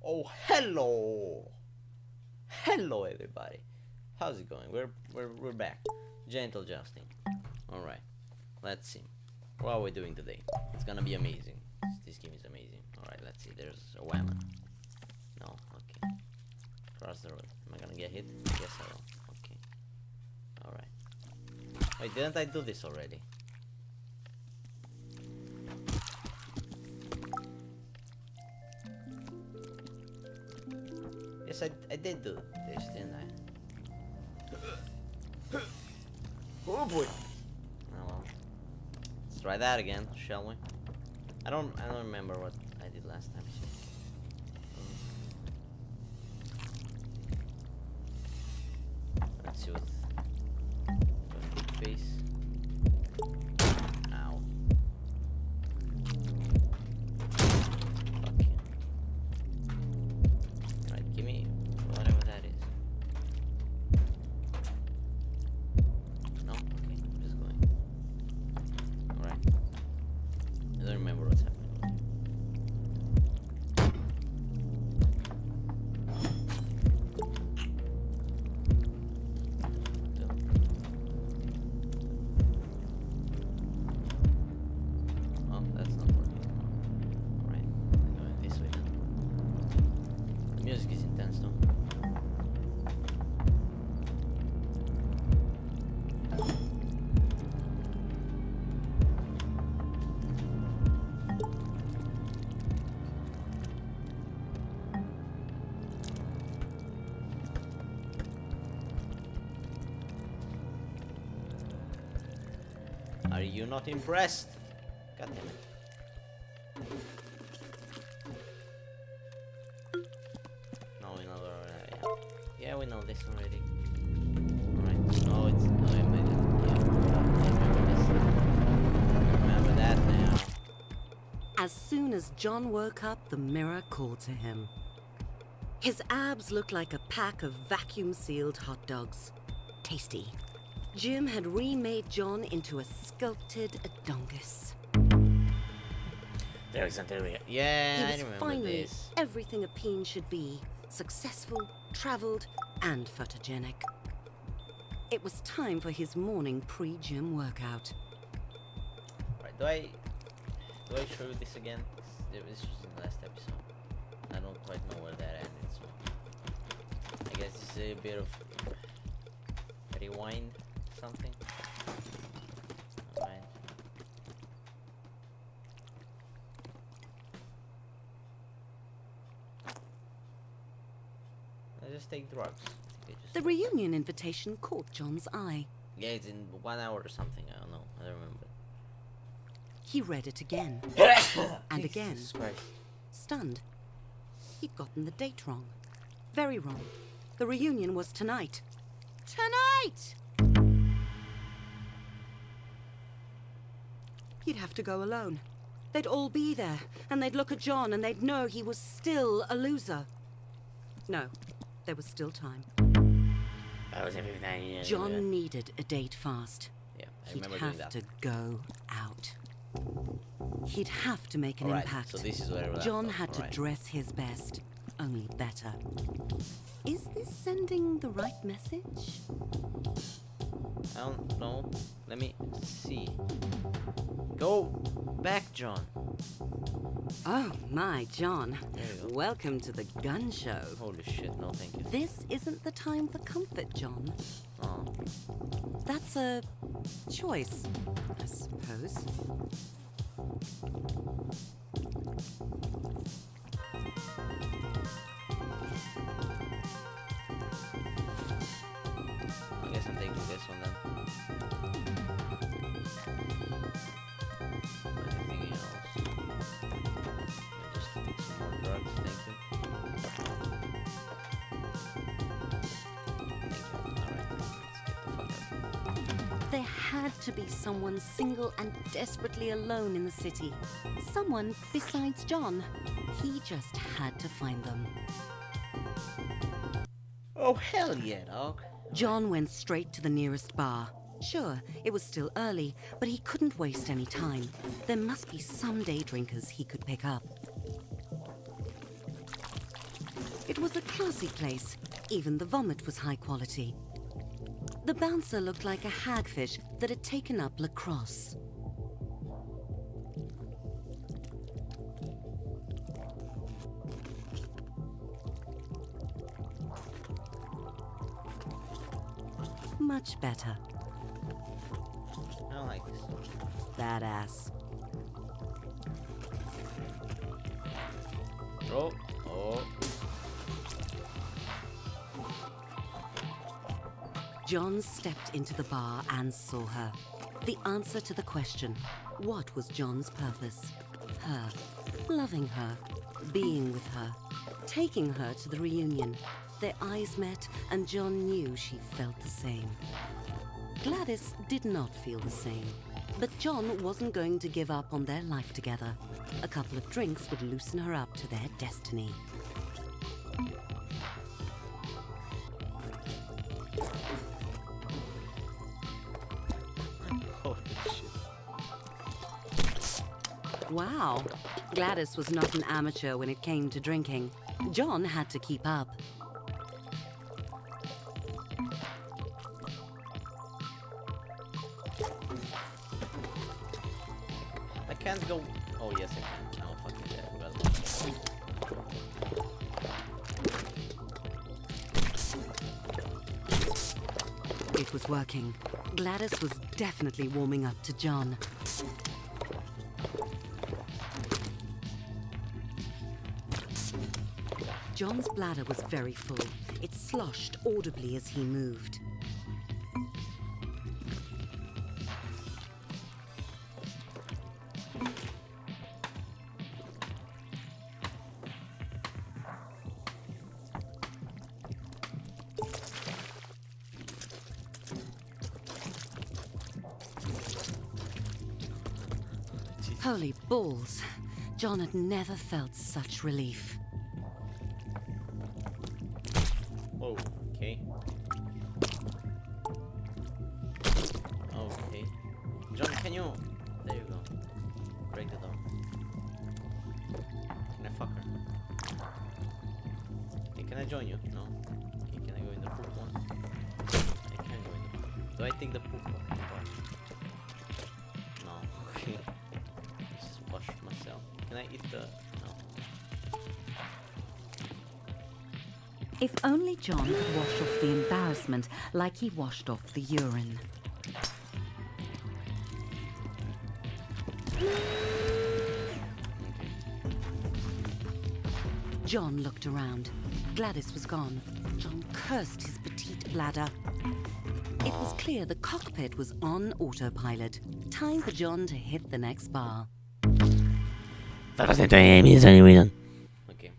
Oh, hello! Hello, everybody. How's it going? We're back. Genital Jousting. All right. Let's see. What are we doing today? It's gonna be amazing. This game is amazing. All right. Let's see. There's a woman. No. Okay. Cross the road. Am I gonna get hit? Yes, I will. Okay. All right. Wait, didn't I do this already? Yes, I did do this, didn't I? Oh boy! Oh well. Let's try that again, shall we? I don't remember what I did last time. Let's see what face. Ow. Fuck you. Alright, give me whatever that is. No? Okay, I'm just going. Alright. I don't remember what's happening. Well, that's not working. Alright, I'm going this way then. The music is intense though. Are you not impressed? God damn it. No, we know already. Yeah, we know this already. Alright. Oh, it's. Oh, I made it. Yeah. I remember this. Remember that now. As soon as John woke up, the mirror called to him. His abs looked like a pack of vacuum-sealed hot dogs. Tasty. Jim had remade John into a sculpted Adongus. There is something. Yeah, He I was remember finally this. everything a peen should be. Successful, traveled, and photogenic. It was time for his morning pre-gym workout. Right, do I show you this again? This was in the last episode. I don't quite know where that ended, so I guess it's a bit of rewind something. Alright. I just take drugs. The reunion invitation caught John's eye. Yeah, it's in 1 hour or something. I don't know. I don't remember. He read it again. And again. Jesus Christ. Stunned. He'd gotten the date wrong. Very wrong. The reunion was tonight. Tonight! He'd have to go alone. They'd all be there, and they'd look at John and they'd know he was still a loser. No, there was still time. That was every 9 years. John needed a date fast. Yeah, I He'd remember doing have that. to go out. He'd have to make an Alright, impact. so this is where we left John off. had to Alright. dress his best, only better. Is this sending the right message? I don't know. Let me see. Go back, John. Oh my, John. There you go. Welcome to the gun show. Holy shit, no thank you. This isn't the time for comfort, John. Oh. That's a choice, I suppose. I guess I'm taking this one then. Anything else? Just take some more drugs, thank you. Thank you. Alright, let's get the fuck out. There had to be someone single and desperately alone in the city. Someone besides John. He just had to find them. Oh, hell yeah, dog. John went straight to the nearest bar. Sure, it was still early, but he couldn't waste any time. There must be some day drinkers he could pick up. It was a classy place. Even the vomit was high quality. The bouncer looked like a hagfish that had taken up lacrosse. Much better. I don't like this. Badass. Oh, oh. John stepped into the bar and saw her. The answer to the question, what was John's purpose? Her. Loving her. Being with her. Taking her to the reunion. Their eyes met, and John knew she felt the same. Gladys did not feel the same. But John wasn't going to give up on their life together. A couple of drinks would loosen her up to their destiny. Holy shit. Wow. Gladys was not an amateur when it came to drinking. John had to keep up. I can't go. Oh, yes, I can. Oh, fucking dead. It was working. Gladys was definitely warming up to John. John's bladder was very full. It sloshed audibly as he moved. Holy balls. John had never felt such relief. Whoa, okay. Okay. John, can you... There you go. Break the door. Can I fuck her? Hey, can I join you? No? Okay, can I go in the poop one? I can go in the poop. Do I take the poop one? No. Okay. Just wash myself. Can I eat the... No. If only John could wash off the embarrassment like he washed off the urine. John looked around. Gladys was gone. John cursed his petite bladder. It was clear the cockpit was on autopilot. Time for John to hit the next bar. Okay.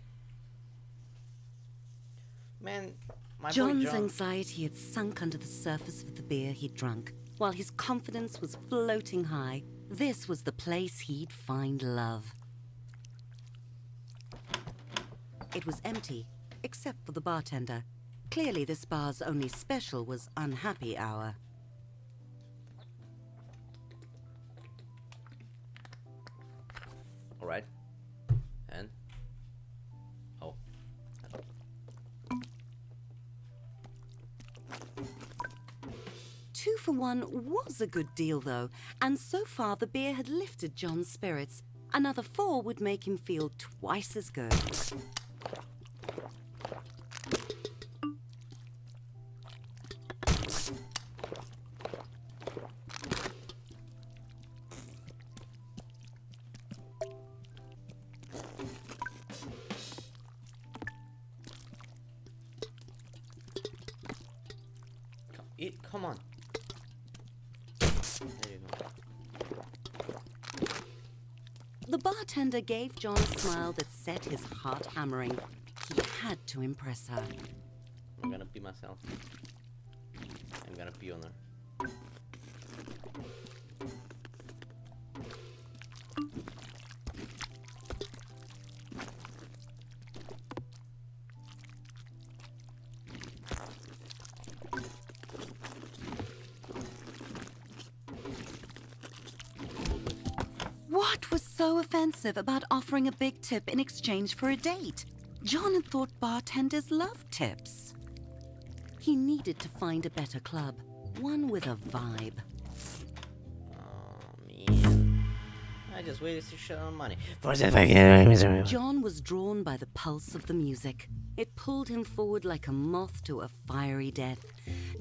Man, my boy John's John... anxiety had sunk under the surface of the beer he'd drunk, while his confidence was floating high. This was the place he'd find love. It was empty, except for the bartender. Clearly this bar's only special was unhappy hour. Alright. And? Oh. 2 for 1 was a good deal, though, and so far the beer had lifted John's spirits. Another 4 would make him feel twice as good. Come on. There you go. The bartender gave John a smile that set his heart hammering. He had to impress her. I'm gonna pee myself. I'm gonna pee on her. What was so offensive about offering a big tip in exchange for a date? John had thought bartenders loved tips. He needed to find a better club, one with a vibe. Oh man, I just waited to show money. John was drawn by the pulse of the music. It pulled him forward like a moth to a fiery death.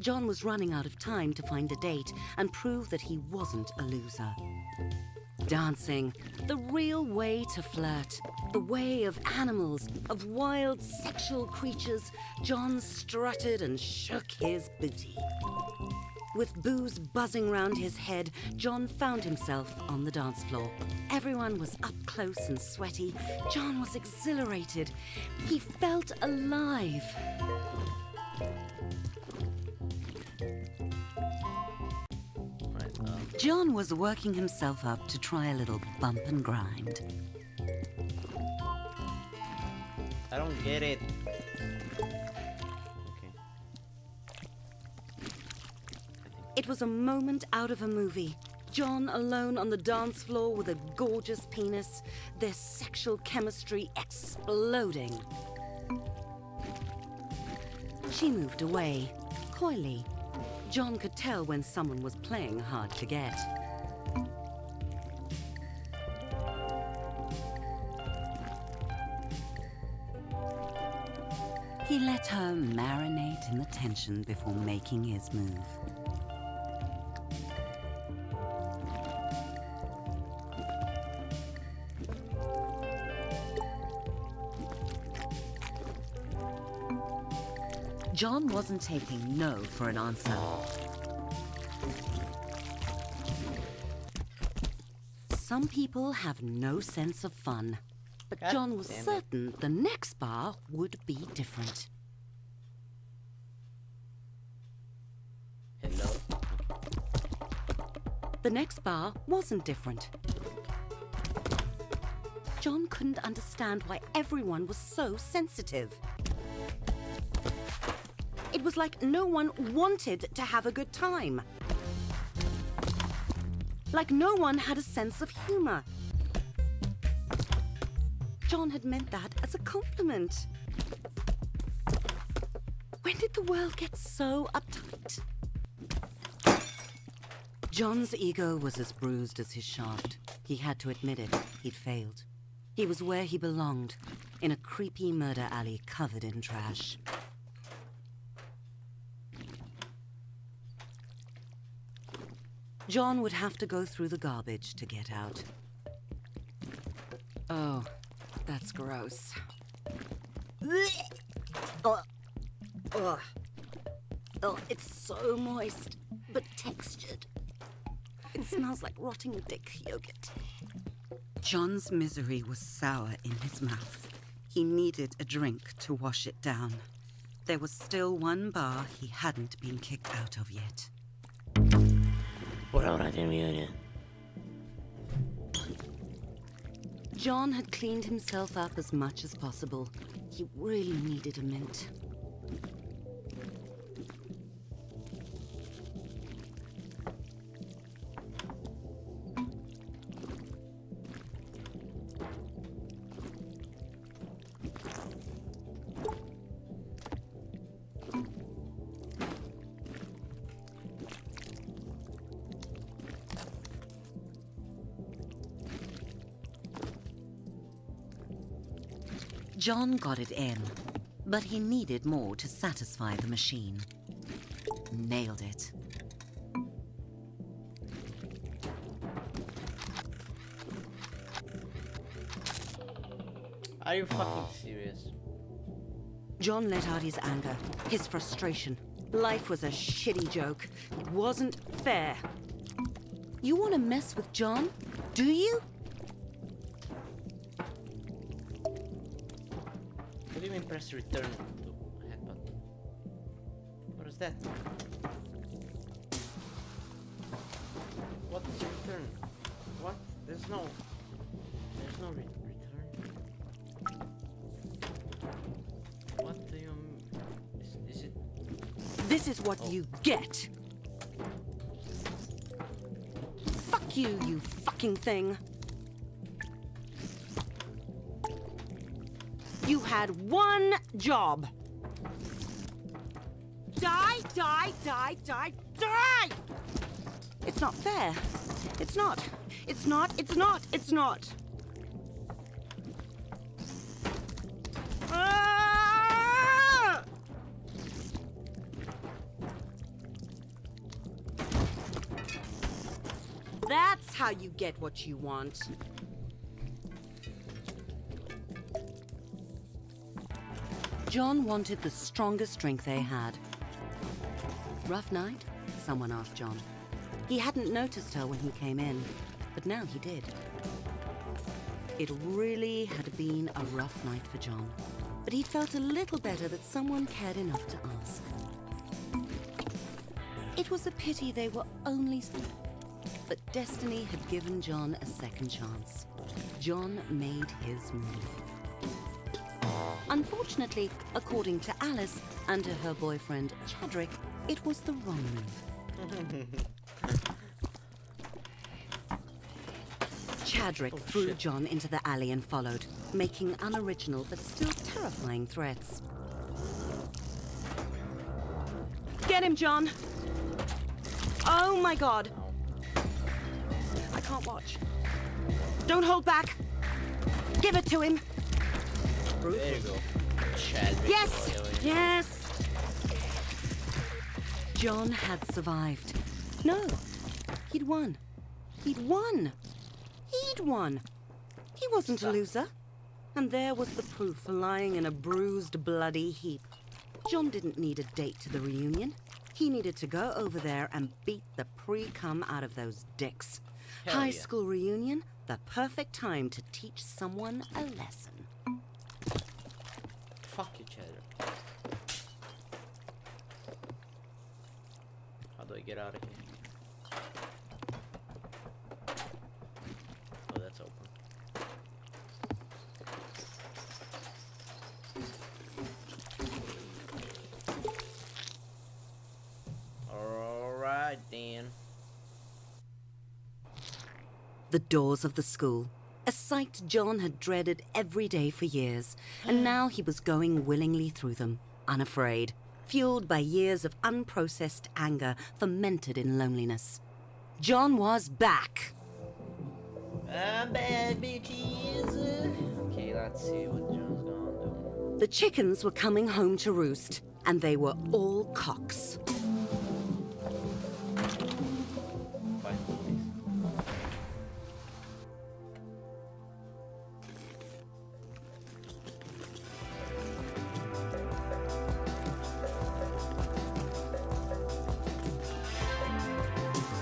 John was running out of time to find a date and prove that he wasn't a loser. Dancing, the real way to flirt, the way of animals, of wild sexual creatures, John strutted and shook his booty. With booze buzzing round his head, John found himself on the dance floor. Everyone was up close and sweaty. John was exhilarated. He felt alive. John was working himself up to try a little bump and grind. I don't get it. It was a moment out of a movie. John alone on the dance floor with a gorgeous penis, their sexual chemistry exploding. She moved away, coyly. John could tell when someone was playing hard to get. He let her marinate in the tension before making his move. John wasn't taking no for an answer. Some people have no sense of fun, but God John was damn it. certain the next bar would be different. Hello? The next bar wasn't different. John couldn't understand why everyone was so sensitive. It was like no one wanted to have a good time. Like no one had a sense of humor. John had meant that as a compliment. When did the world get so uptight? John's ego was as bruised as his shaft. He had to admit it. He'd failed. He was where he belonged, in a creepy murder alley covered in trash. John would have to go through the garbage to get out. Oh, that's gross. Oh, it's so moist, but textured. It smells like rotting dick yogurt. John's misery was sour in his mouth. He needed a drink to wash it down. There was still one bar he hadn't been kicked out of yet. John had cleaned himself up as much as possible. He really needed a mint. John got it in, but he needed more to satisfy the machine. Nailed it. Are you fucking serious? John let out his anger, his frustration. Life was a shitty joke. It wasn't fair. You want to mess with John? Do you? What do you mean press return to headbutt? What is that? What is return? What? There's no return. What do you is it? This is what you get. Fuck you, you fucking thing. You had one job. Die, die, die, die, die! It's not fair. It's not. It's not. It's not. It's not. Ah! That's how you get what you want. John wanted the strongest drink they had. Rough night? Someone asked John. He hadn't noticed her when he came in, but now he did. It really had been a rough night for John, but he felt a little better that someone cared enough to ask. It was a pity they were only... But destiny had given John a second chance. John made his move. Unfortunately, according to Alice and to her boyfriend Chadrick, it was the wrong move. Chadrick threw John into the alley and followed, making unoriginal but still terrifying threats. Get him, John! Oh my God! I can't watch. Don't hold back! Give it to him! There you go. Chadwick. Yes! Yes! John had survived. No, he'd won. He'd won. He'd won. He wasn't a loser. And there was the proof lying in a bruised, bloody heap. John didn't need a date to the reunion. He needed to go over there and beat the pre-cum out of those dicks. High school reunion, the perfect time to teach someone a lesson. Fuck each other. How do I get out of here? Oh, that's open. Alright then. The doors of the school. A sight John had dreaded every day for years, and now he was going willingly through them, unafraid, fueled by years of unprocessed anger fermented in loneliness. John was back! I'm back, bitches! Okay, let's see what John's gonna do. The chickens were coming home to roost, and they were all cocks.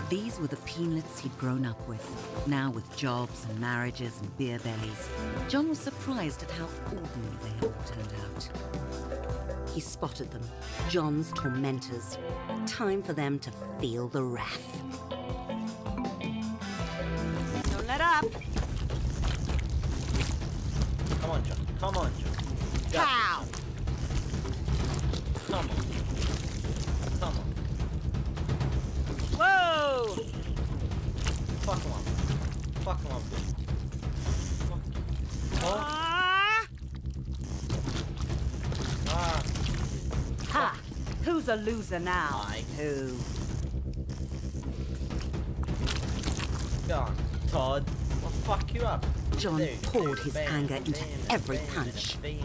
These were the peanuts he'd grown up with, now with jobs and marriages and beer bellies. John was surprised at how ordinary they all turned out. He spotted them, John's tormentors. Time for them to feel the wrath. Don't let up! Come on, John. Come on, John. Pow! Come on. Come on. Whoa! Fuck him up. Fuck him up. Fuck. Oh. Ah. Ha! Who's a loser now? I. Who? Gone. Todd. I'll fuck you up. John There you go. poured his Bam, anger into bam, every bam, punch. bam.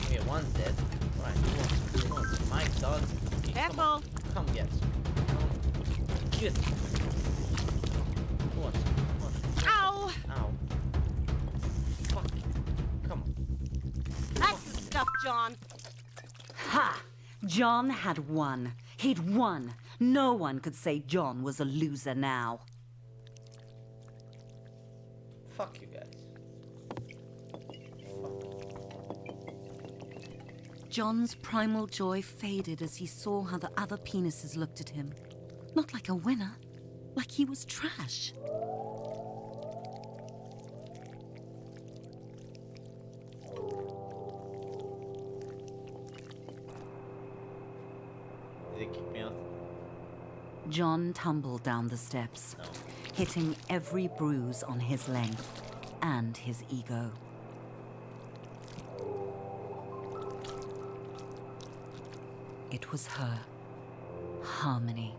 Okay, one's dead. Right, who wants Mike, Todd. Okay, Careful. Come get us. Get. What? Ow! Ow. Fuck. Come on. That's the stuff, John. Ha! John had won. He'd won. No one could say John was a loser now. Fuck you guys. John's primal joy faded as he saw how the other penises looked at him. Not like a winner, like he was trash. Did they kick me out? John tumbled down the steps, No. hitting every bruise on his length and his ego. It was her, Harmony.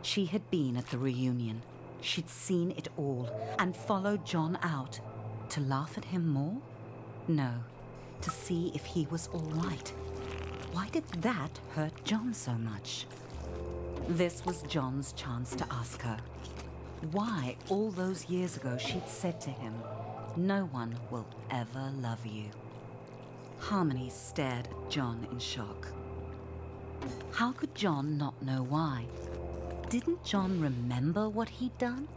She had been at the reunion. She'd seen it all and followed John out. To laugh at him more? No, to see if he was all right. Why did that hurt John so much? This was John's chance to ask her why all those years ago she'd said to him, "No one will ever love you." Harmony stared at John in shock. How could John not know why? Didn't John remember what he'd done?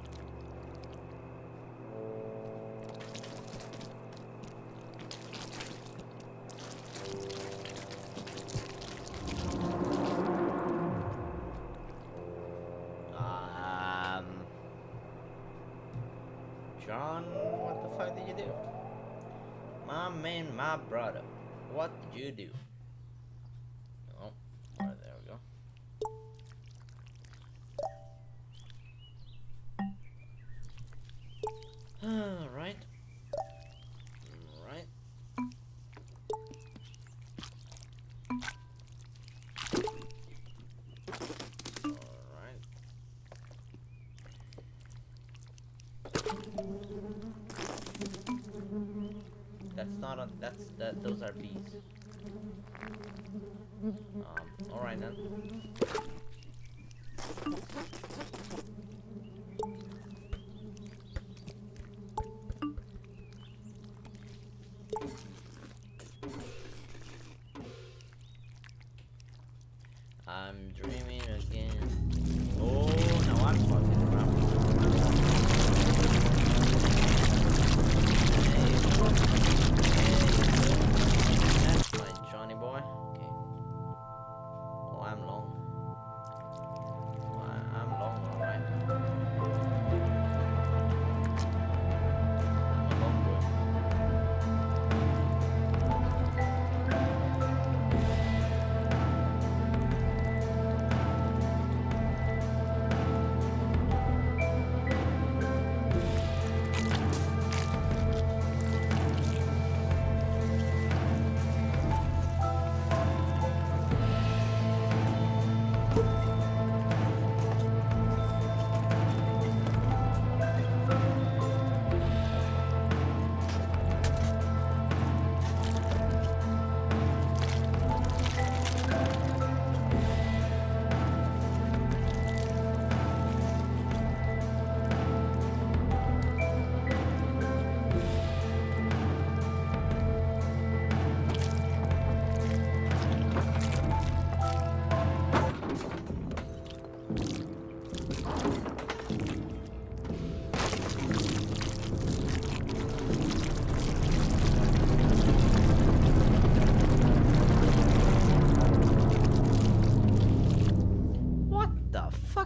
John, what the fuck did you do? My man, my brother, what did you do? Oh, right, there we go. Alright. Alright. Alright. That's not on. That. Those are bees. All right then. I'm dreaming again. Oh, now I'm fucking around. That's my Johnny boy. Okay. Oh, I'm long. Oh, I'm long, alright. I'm a long boy.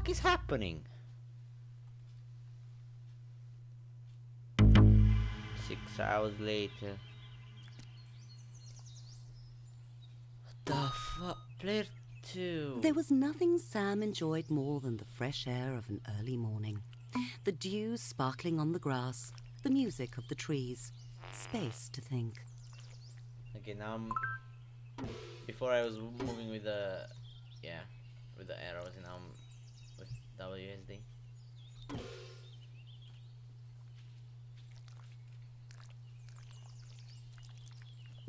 Is happening? 6 hours later. What the fuck? Player 2. There was nothing Sam enjoyed more than the fresh air of an early morning. The dew sparkling on the grass, the music of the trees, space to think. Okay, now before I was moving with the with the arrows, and now I'm with WSD.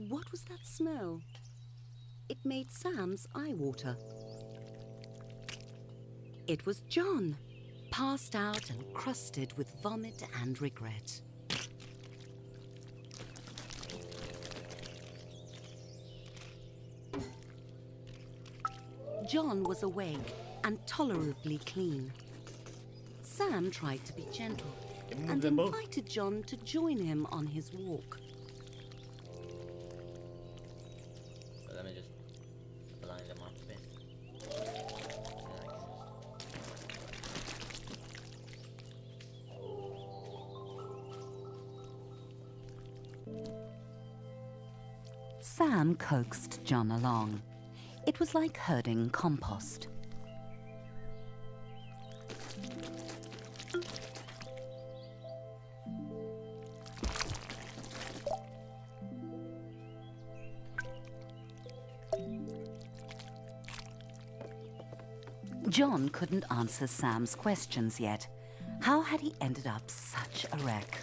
What was that smell? It made Sam's eye water. It was John, passed out and crusted with vomit and regret. John was awake and tolerably clean. Sam tried to be gentle and invited John to join him on his walk. Let me just line them up a bit. Sam coaxed John along. It was like herding compost. John couldn't answer Sam's questions yet. How had he ended up such a wreck?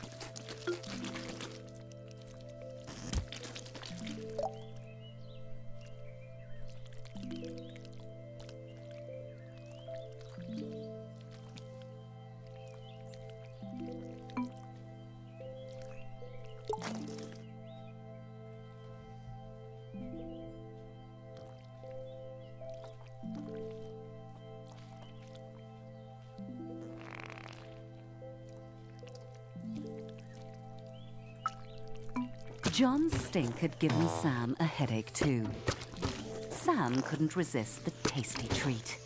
John's stink had given Sam a headache too. Sam couldn't resist the tasty treat.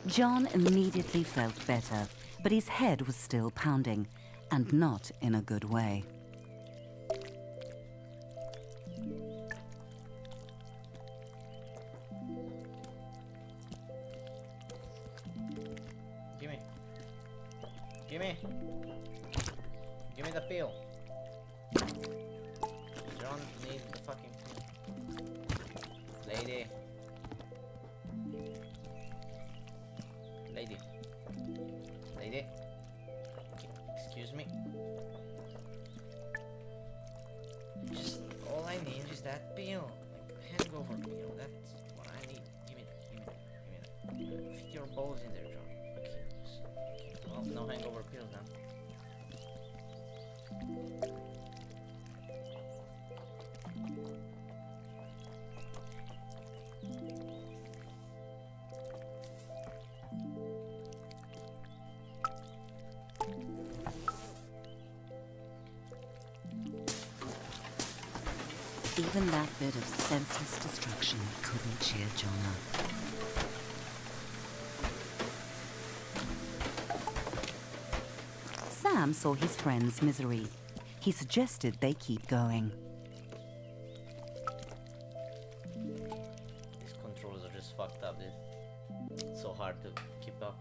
John immediately felt better, but his head was still pounding, and not in a good way. Gimme. Gimme. Gimme the pill. John needs the fucking lady. Lady. Lady. Excuse me. Just all I need is that pill. Like hangover pill. That's what I need. Give me that. Give me that. Fit your balls in there, John. Okay. Well, no hangover pills now. Even that bit of senseless destruction couldn't cheer John up. Sam saw his friend's misery. He suggested they keep going. These controls are just fucked up, dude. It's so hard to keep up.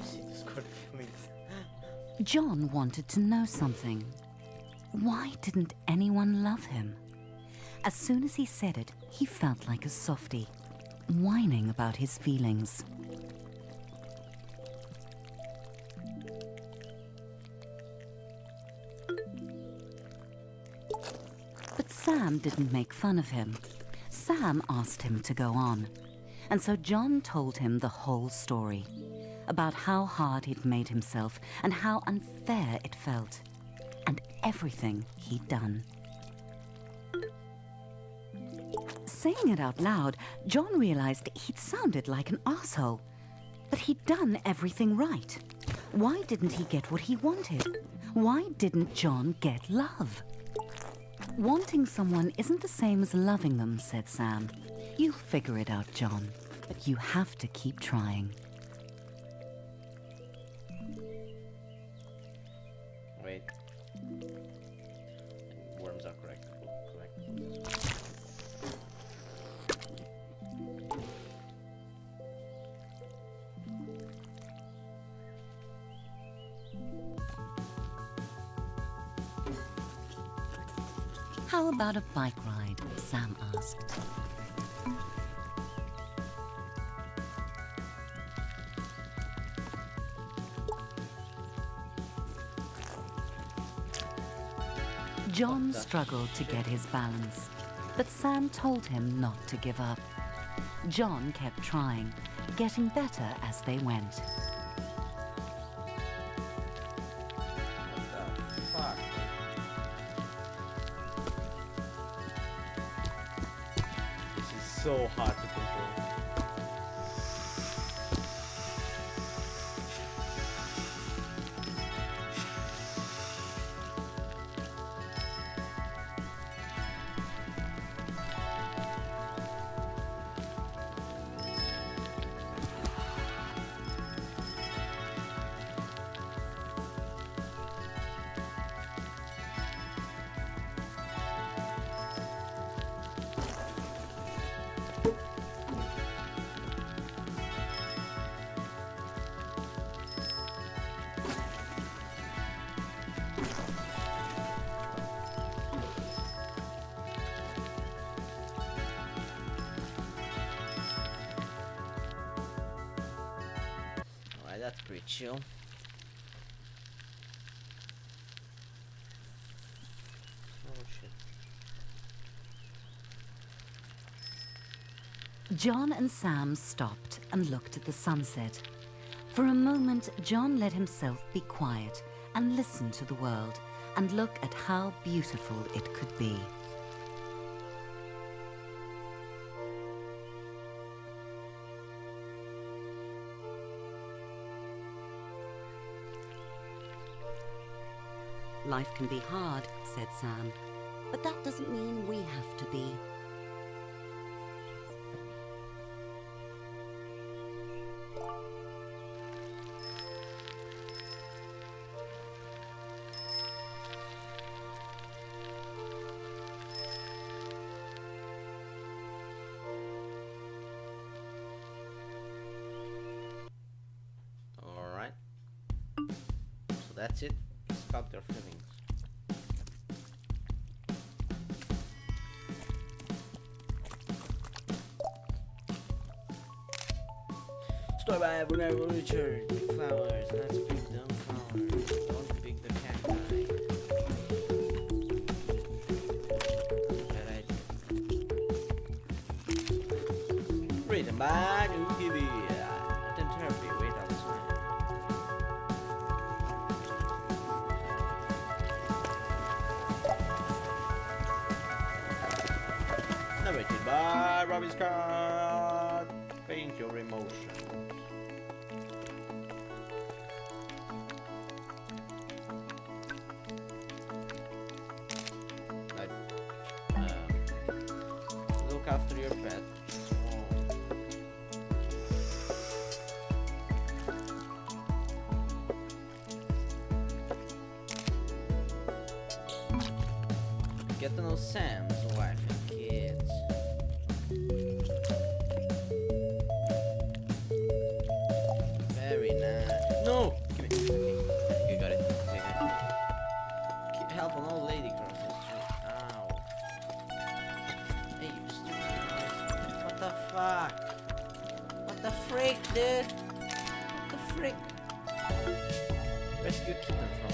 See the score filming. John wanted to know something. Why didn't anyone love him? As soon as he said it, he felt like a softie, whining about his feelings. But Sam didn't make fun of him. Sam asked him to go on. And so John told him the whole story, about how hard he'd made himself and how unfair it felt, and everything he'd done. Saying it out loud, John realized he'd sounded like an asshole. But he'd done everything right. Why didn't he get what he wanted? Why didn't John get love? Wanting someone isn't the same as loving them, said Sam. You'll figure it out, John. But you have to keep trying. Wait. Worms are correct. How about a bike ride? Sam asked. John struggled to get his balance, but Sam told him not to give up. John kept trying, getting better as they went. What the fuck? This is so hard to control. chill. Oh shit. John and Sam stopped and looked at the sunset. For a moment, John let himself be quiet and listen to the world and look at how beautiful it could be. Life can be hard, said Sam, but that doesn't mean we have to be. Alright. So that's it. Sculpt your feelings. Story by Vulnerable Richard. Pick flowers. Let's pick them flowers. Don't pick the cacti. Bad idea. Written by Nukibi. Then therapy. Wait outside. Narrated by Robbie Scott. Paint your emotions. Look after your pet. Get to know Sam's wife and kids. Very nice. No! Give me. Okay, got it. Okay, got it. Keep help an old lady cross the street. Ow. Hey, you stupid. What the fuck? What the frick, dude? What the frick? Rescue kitten from.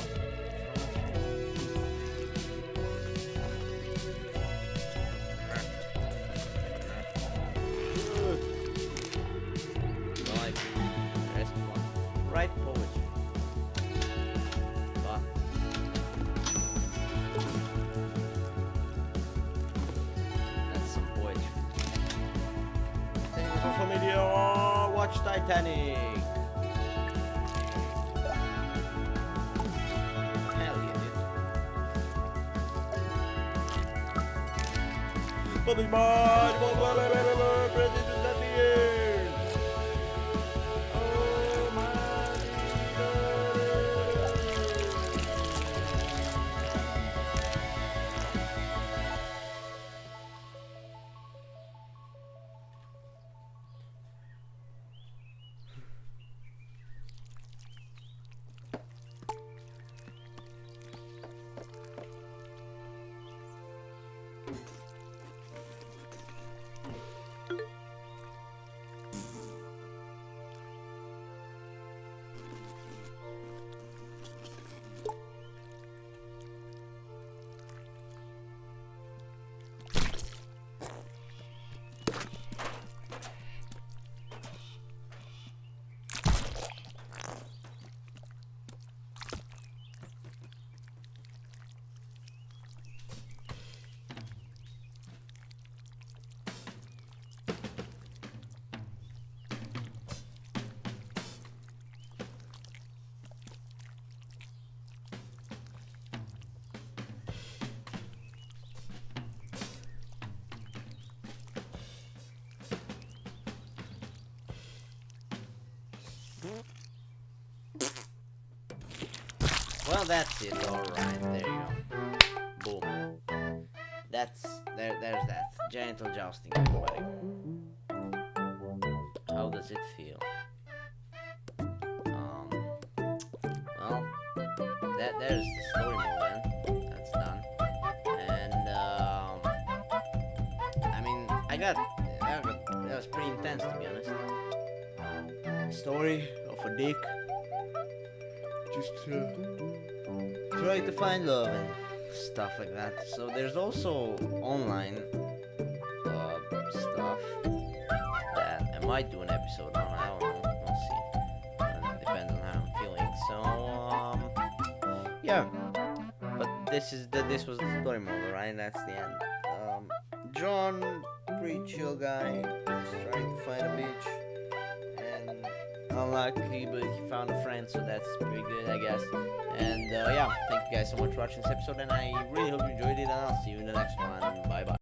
Write poetry. But that's some poetry. Thank you for social media. Watch Titanic. Hell yeah, dude. Public mind. President at the ears. Oh my. Well, that's it. All right, there you go. Boom. That's there's that. Genital jousting, everybody. How does it feel? Well, there's the story mode then. That's done. And I mean, that was pretty intense, to be honest. Story of a dick just try to find love and stuff like that. So there's also online stuff that I might do an episode on. I don't know. We'll see. Depends on how I'm feeling. So yeah. But this was the story mode, right? That's the end. John, pretty chill guy, just trying to find a bitch, and unlucky, but he found a friend, so that's pretty good, I guess. And yeah, thank you guys so much for watching this episode, and I really hope you enjoyed it, and I'll see you in the next one. Bye bye.